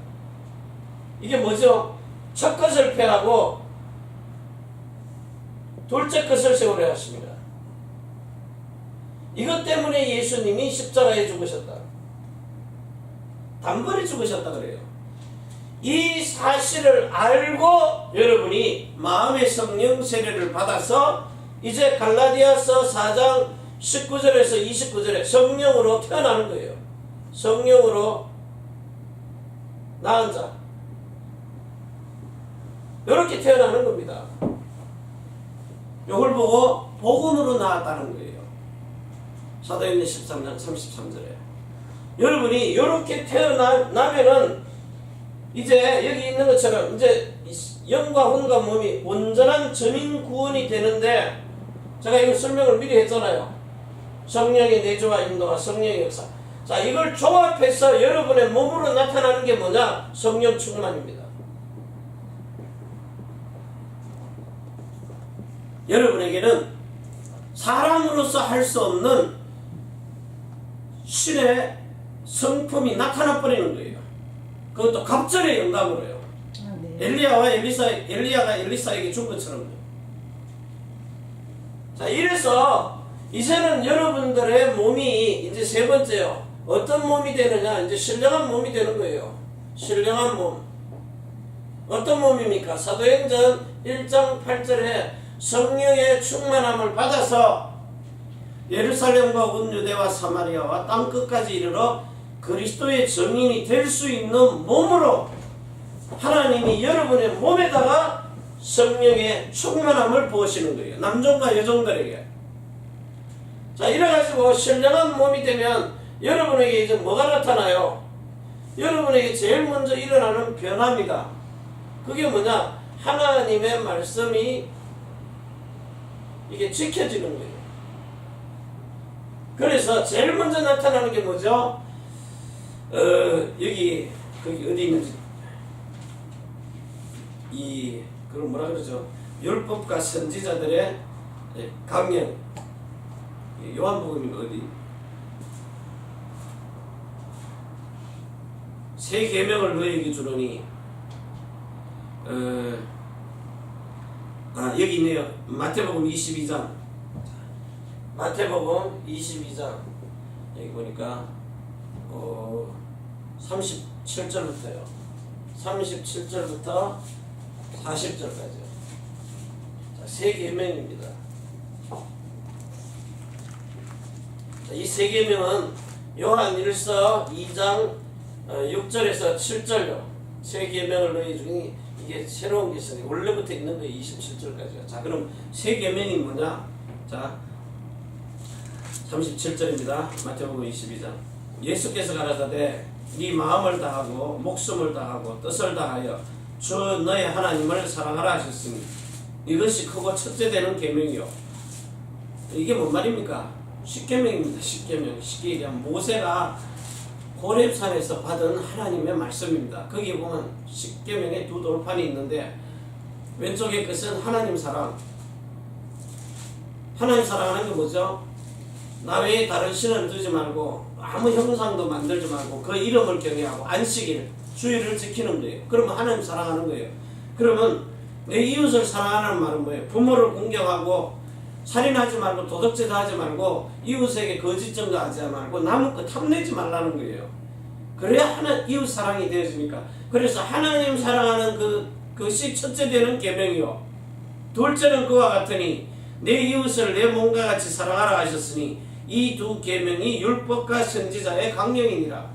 이게 뭐죠? 첫 것을 폐하고 둘째 것을 세우려 하십니다. 이것 때문에 예수님이 십자가에 죽으셨다. 단번에 죽으셨다 그래요. 이 사실을 알고 여러분이 마음의 성령 세례를 받아서 이제 갈라디아서 4장 19절에서 29절에 성령으로 태어나는 거예요. 성령으로 낳은 자. 이렇게 태어나는 겁니다. 이걸 보고 복음으로 나왔다는 거예요. 사도행전 13장 33절에. 여러분이 이렇게 태어나면은 이제 여기 있는 것처럼 이제 영과 혼과 몸이 온전한 전인 구원이 되는데, 제가 이거 설명을 미리 했잖아요. 성령의 내주와 인도와 성령의 역사. 자, 이걸 종합해서 여러분의 몸으로 나타나는 게 뭐냐? 성령 충만입니다. 여러분에게는 사람으로서 할 수 없는 신의 성품이 나타나 버리는 거예요. 그것도 갑절의 영감으로요. 네. 엘리야가 엘리사에게 준 것처럼요. 자, 이래서 이제는 여러분들의 몸이 이제 세 번째요. 어떤 몸이 되느냐? 이제 신령한 몸이 되는 거예요. 신령한 몸. 어떤 몸입니까? 사도행전 1장 8절에 성령의 충만함을 받아서 예루살렘과 온 유대와 사마리아와 땅끝까지 이르러 그리스도의 증인이 될 수 있는 몸으로 하나님이 여러분의 몸에다가 성령의 충만함을 부으시는 거예요. 남종과 여종들에게. 자, 이래가지고 신령한 몸이 되면 여러분에게 이제 뭐가 나타나요? 여러분에게 제일 먼저 일어나는 변화입니다. 그게 뭐냐? 하나님의 말씀이 이게 지켜지는 거예요. 그래서 제일 먼저 나타나는 게 뭐죠? 거기 어디 있는지, 그걸 뭐라 그러죠? 율법과 선지자들의 강령. 요한복음이 어디? 새 계명을 너희에게 주노니, 여기 있네요. 마태복음 22장. 마태복음 22장. 여기 보니까 37절부터요. 37절부터 40절까지요. 새 계명입니다. 이 새 계명은 요한 1서 2장 6절에서 7절요. 새 계명을 너희 중에 이게 새로운 게 있어요. 원래부터 있는 거예요. 27절까지요. 자, 그럼 새 계명이 뭐냐? 자, 37절입니다. 마태복음 22장. 예수께서 가라사대 네 마음을 다하고 목숨을 다하고 뜻을 다하여 주 너의 하나님을 사랑하라 하셨으니 이것이 크고 첫째 되는 계명이요. 이게 뭔 말입니까? 십계명입니다. 십계명. 쉽게 얘기하면 모세가 호렙산에서 받은 하나님의 말씀입니다. 거기에 보면 십계명의 두 돌판이 있는데 왼쪽에 것은 하나님 사랑. 하나님 사랑하는 게 뭐죠? 나 외에 다른 신을 두지 말고 아무 형상도 만들지 말고 그 이름을 경외하고 안식일, 주일을 지키는 거예요. 그러면 하나님 사랑하는 거예요. 그러면 내 이웃을 사랑하는 말은 뭐예요? 부모를 공경하고 살인하지 말고 도덕질도 하지 말고 이웃에게 거짓 증거하지 말고 남의 거 탐내지 말라는 거예요. 그래야 이웃 사랑이 되어지니까. 그래서 하나님 사랑하는 그것이 첫째 되는 계명이요. 둘째는 그와 같으니 내 이웃을 내 몸과 같이 사랑하라 하셨으니 이 두 계명이 율법과 선지자의 강령이니라.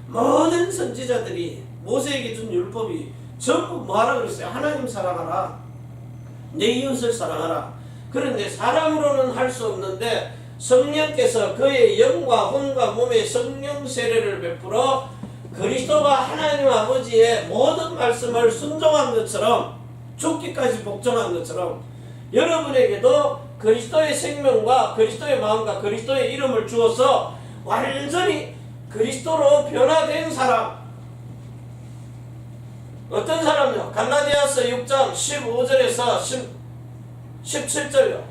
모든 선지자들이 모세에게 준 율법이 전부 뭐하라 그랬어요? 하나님 사랑하라. 내 이웃을 사랑하라. 그런데 사람으로는 할 수 없는데 성령께서 그의 영과 혼과 몸에 성령 세례를 베풀어 그리스도가 하나님 아버지의 모든 말씀을 순종한 것처럼 죽기까지 복종한 것처럼 여러분에게도 그리스도의 생명과 그리스도의 마음과 그리스도의 이름을 주어서 완전히 그리스도로 변화된 사람. 어떤 사람요? 갈라디아서 6장 15절에서 17절요.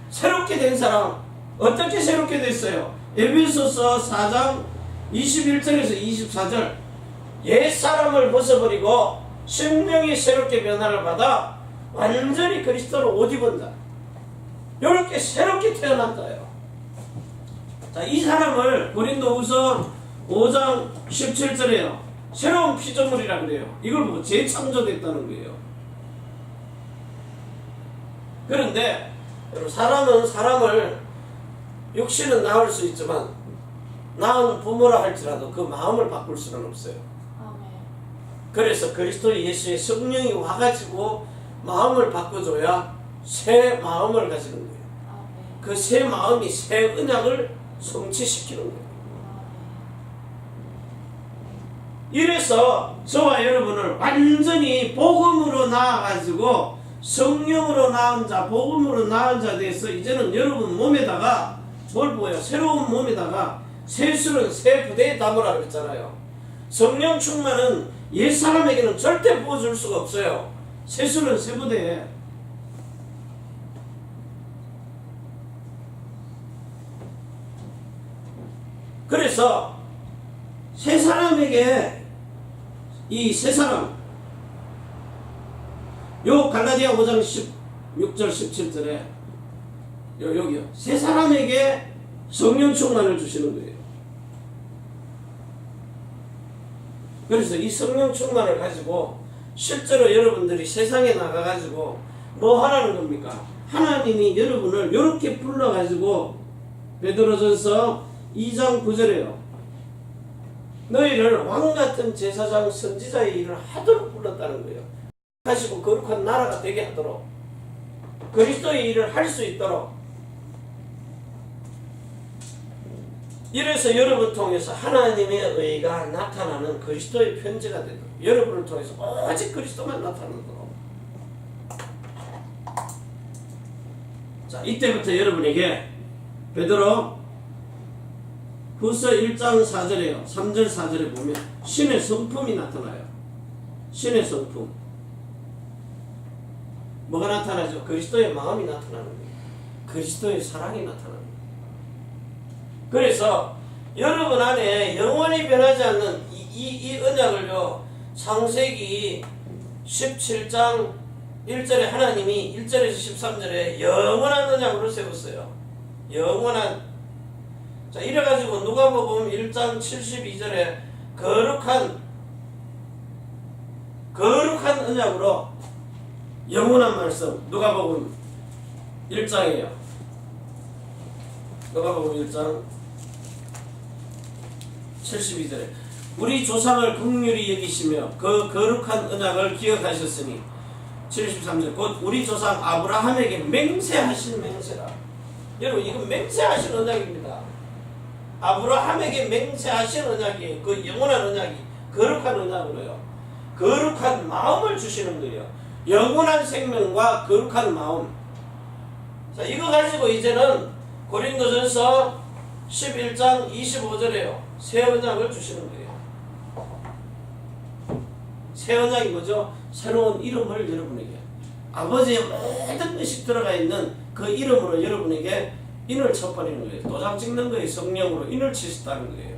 새롭게 된 사람. 어떻게 새롭게 됐어요? 에베소서 4장 21절에서 24절. 옛 사람을 벗어버리고 심령이 새롭게 변화를 받아 완전히 그리스도로 옷 입은 자. 이렇게 새롭게 태어난 자예요. 자, 이 사람을 고린도후서 5장 17절에요. 새로운 피조물이라 그래요. 이걸 보고 재창조됐다는 거예요. 그런데 사람은 사람을 육신은 낳을 수 있지만 낳은 부모라 할지라도 그 마음을 바꿀 수는 없어요. 아멘. 그래서 그리스도 예수의 성령이 와가지고 마음을 바꿔줘야 새 마음을 가지는 거예요. 아멘. 그 새 마음이 새 언약을 성취시키는 거예요. 이래서 저와 여러분을 완전히 복음으로 낳아가지고 성령으로 낳은 자, 복음으로 낳은 자 돼서 이제는 여러분 몸에다가 뭘 보여요? 새로운 몸에다가 새술은 새 부대에 담으라 그랬잖아요. 성령 충만은 옛 사람에게는 절대 부어줄 수가 없어요. 새술은 새 부대에. 그래서 새 사람에게 이 새 사람 요 갈라디아 5장 16절 17절에 여기요. 새 사람에게 성령 충만을 주시는 거예요. 그래서 이 성령 충만을 가지고 실제로 여러분들이 세상에 나가가지고 뭐 하라는 겁니까? 하나님이 여러분을 이렇게 불러가지고 베드로전서 2장 9절에요. 너희를 왕같은 제사장 선지자의 일을 하도록 불렀다는 거예요. 하시고 거룩한 나라가 되게 하도록 그리스도의 일을 할 수 있도록. 이래서 여러분 통해서 하나님의 의가 나타나는 그리스도의 편지가 되도록 여러분을 통해서 오직 그리스도만 나타나도록. 자, 이때부터 여러분에게 베드로 후서 1장 4절에요. 3절 4절에 보면 신의 성품이 나타나요. 신의 성품. 뭐가 나타나죠? 그리스도의 마음이 나타나는 거예요. 그리스도의 사랑이 나타나는 거예요. 그래서 여러분 안에 영원히 변하지 않는 이 언약을요, 창세기 17장 1절에 하나님이 1절에서 13절에 영원한 언약으로 세웠어요. 영원한. 자, 이래가지고 누가복음 1장 72절에 거룩한 언약으로 영원한 말씀. 누가복음 1장이에요. 누가복음 1장 72절에 우리 조상을 긍휼히 여기시며 그 거룩한 언약을 기억하셨으니 73절 곧 우리 조상 아브라함에게 맹세하신 맹세라. 여러분 이건 맹세하신 언약입니다. 아브라함에게 맹세하신 언약이 그 영원한 언약이 거룩한 언약으로요. 거룩한 마음을 주시는 거예요. 영원한 생명과 거룩한 마음. 자, 이거 가지고 이제는 고린도전서 11장 25절에요. 새 언약을 주시는 거예요. 새 언약이 뭐죠? 새로운 이름을 여러분에게. 아버지의 모든 것이 들어가 있는 그 이름으로 여러분에게 인을 쳐버리는 거예요. 도장 찍는 거예요. 성령으로 인을 치셨다는 거예요.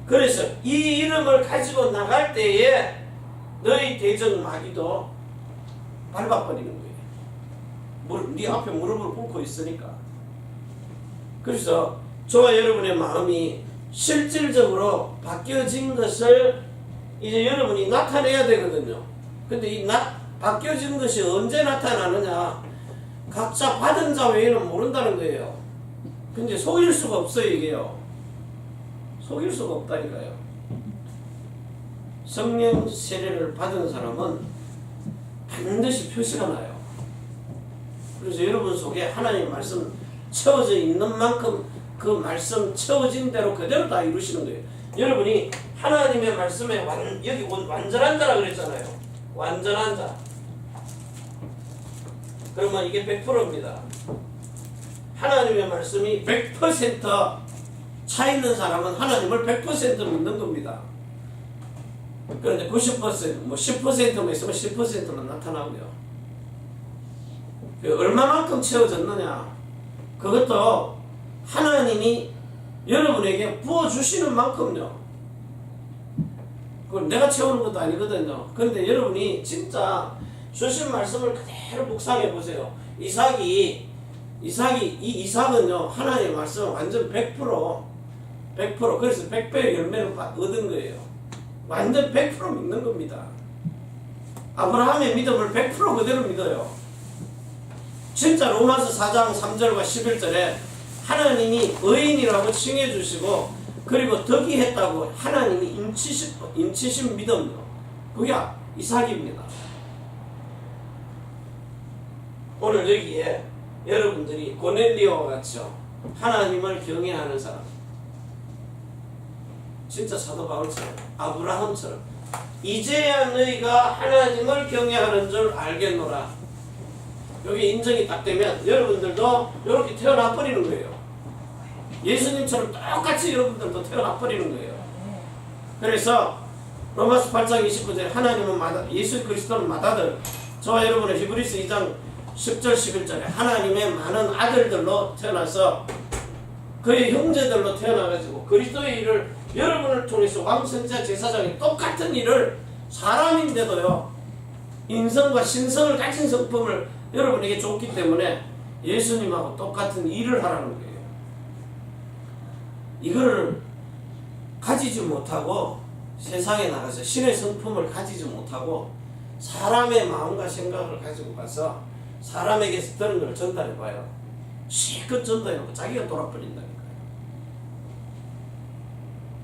그래서 이 이름을 가지고 나갈 때에 너희 대적 마귀도 밟아버리는 거예요. 네 앞에 무릎을 꿇고 있으니까. 그래서 저와 여러분의 마음이 실질적으로 바뀌어진 것을 이제 여러분이 나타내야 되거든요. 근데 이 바뀌어진 것이 언제 나타나느냐? 각자 받은 자 외에는 모른다는 거예요. 근데 속일 수가 없어요, 이게요. 속일 수가 없다니까요. 성령 세례를 받은 사람은 반드시 표시가 나요. 그래서 여러분 속에 하나님의 말씀 채워져 있는 만큼 그 말씀 채워진 대로 그대로 다 이루시는 거예요. 여러분이 하나님의 말씀에 여기 완전한 자라 그랬잖아요. 완전한 자. 그러면 이게 100%입니다. 하나님의 말씀이 100% 차 있는 사람은 하나님을 100% 믿는 겁니다. 그런데 90%, 뭐 10%만 있으면 10%로 나타나고요. 얼마만큼 채워졌느냐? 그것도 하나님이 여러분에게 부어주시는 만큼요. 그걸 내가 채우는 것도 아니거든요. 그런데 여러분이 진짜 주신 말씀을 그대로 묵상해 보세요. 이삭은요, 하나님의 말씀을 완전 100%, 그래서 100배의 열매를 얻은 거예요. 완전 100% 믿는 겁니다. 아브라함의 믿음을 100% 그대로 믿어요. 진짜 로마서 4장 3절과 11절에 하나님이 의인이라고 칭해 주시고 그리고 덕이했다고 하나님이 인치신 믿음요. 그게 이삭입니다. 오늘 여기에 여러분들이 고넬리오와 같이요, 하나님을 경외하는 사람, 진짜 사도 바울처럼 아브라함처럼 이제야 너희가 하나님을 경외하는 줄 알겠노라. 여기 인정이 딱 되면 여러분들도 이렇게 태어나 버리는 거예요. 예수님처럼 똑같이 여러분들도 태어나 버리는 거예요. 그래서 로마서 8장 29절에 하나님은 예수 그리스도는 맏아들, 저와 여러분은 히브리서 2장 10절 11절에 하나님의 많은 아들들로 태어나서 그의 형제들로 태어나가지고 그리스도의 일을 여러분을 통해서 왕선자 제사장이 똑같은 일을 사람인데도요, 인성과 신성을 가진 성품을 여러분에게 줬기 때문에 예수님하고 똑같은 일을 하라는 거예요. 이거를 가지지 못하고 세상에 나가서 신의 성품을 가지지 못하고 사람의 마음과 생각을 가지고 가서 사람에게서 들은 걸 전달해봐요. 실컷 전달해놓고 자기가 돌아버린다니까요.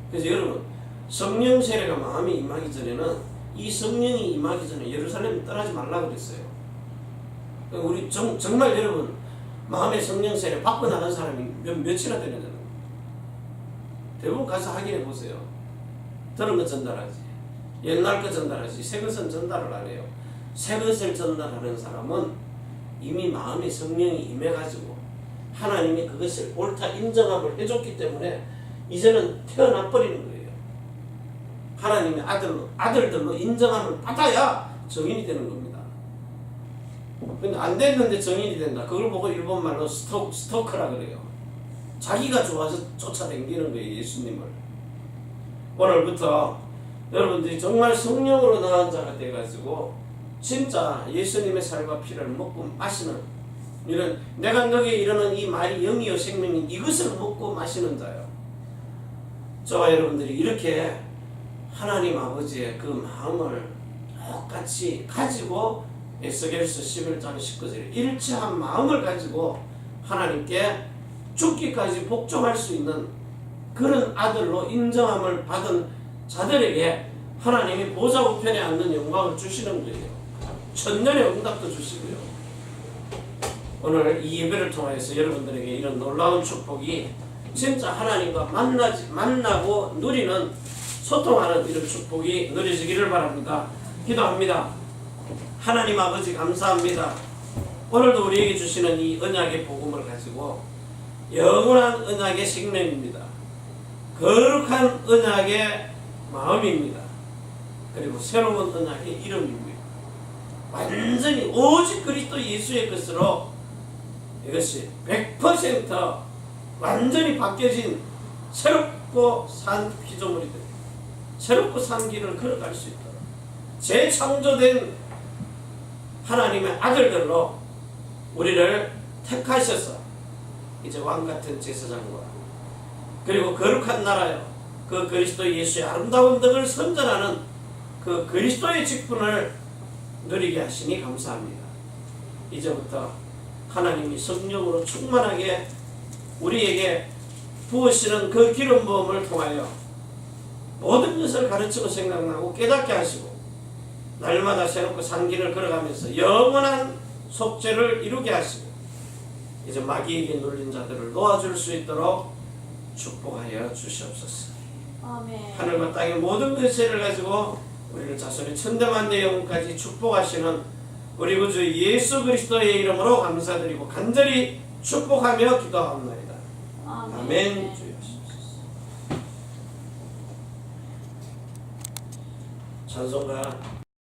그래서 여러분, 성령 세례가 마음에 임하기 전에는, 이 성령이 임하기 전에 예루살렘 떠나지 말라 그랬어요. 우리 정말 여러분, 마음의 성령 세례 받고 나간 사람이 몇이나 되느냐. 대부분 가서 확인해 보세요. 들은 것 전달하지, 옛날 것 전달하지, 새 것은 전달을 안 해요. 새 것을 전달하는 사람은 이미 마음의 성령이 임해가지고 하나님이 그것을 옳다 인정함을 해줬기 때문에 이제는 태어나 버리는 거예요. 하나님의 아들들로 인정함을 받아야 정인이 되는 겁니다. 근데 안 됐는데 정인이 된다. 그걸 보고 일본말로 스토커라 그래요. 자기가 좋아서 쫓아다니는 거예요, 예수님을. 오늘부터 여러분들이 정말 성령으로 나은 자가 돼가지고 진짜 예수님의 살과 피를 먹고 마시는, 이런 내가 너에게 이르는 이 말이 영이요 생명인 이것을 먹고 마시는 자요. 저와 여러분들이 이렇게 하나님 아버지의 그 마음을 똑같이 가지고 에스겔서 11장 19절에 일치한 마음을 가지고 하나님께 죽기까지 복종할 수 있는 그런 아들로 인정함을 받은 자들에게 하나님이 보좌 우편에 앉는 영광을 주시는 거예요. 천년의 응답도 주시고요. 오늘 이 예배를 통해서 여러분들에게 이런 놀라운 축복이 진짜 하나님과 만나고 누리는, 소통하는 이런 축복이 누려지기를 바랍니다. 기도합니다. 하나님 아버지 감사합니다. 오늘도 우리에게 주시는 이 언약의 복음을 가지고 영원한 언약의 생명입니다. 거룩한 언약의 마음입니다. 그리고 새로운 언약의 이름입니다. 완전히 오직 그리스도 예수의 것으로 이것이 100% 완전히 바뀌어진 새롭고 산 피조물이 됩니다. 새롭고 산 길을 걸어갈 수 있도록 재창조된 하나님의 아들들로 우리를 택하셔서 이제 왕같은 제사장과 그리고 거룩한 나라요. 그 그리스도 예수의 아름다운 덕을 선전하는 그 그리스도의 직분을 누리게 하시니 감사합니다. 이제부터 하나님이 성령으로 충만하게 우리에게 부으시는 그 기름 부음을 통하여 모든 것을 가르치고 생각나고 깨닫게 하시고 날마다 새롭고 산 길을 걸어가면서 영원한 속죄를 이루게 하시고 이제 마귀에게 눌린 자들을 놓아줄 수 있도록 축복하여 주시옵소서. 아멘. 하늘과 땅의 모든 것을 가지고 우리를 자손의 천대만대 영혼까지 축복하시는 우리 구주 예수 그리스도의 이름으로 감사드리고 간절히 축복하며 기도하옵나이다. 아멘. 주여. 찬송가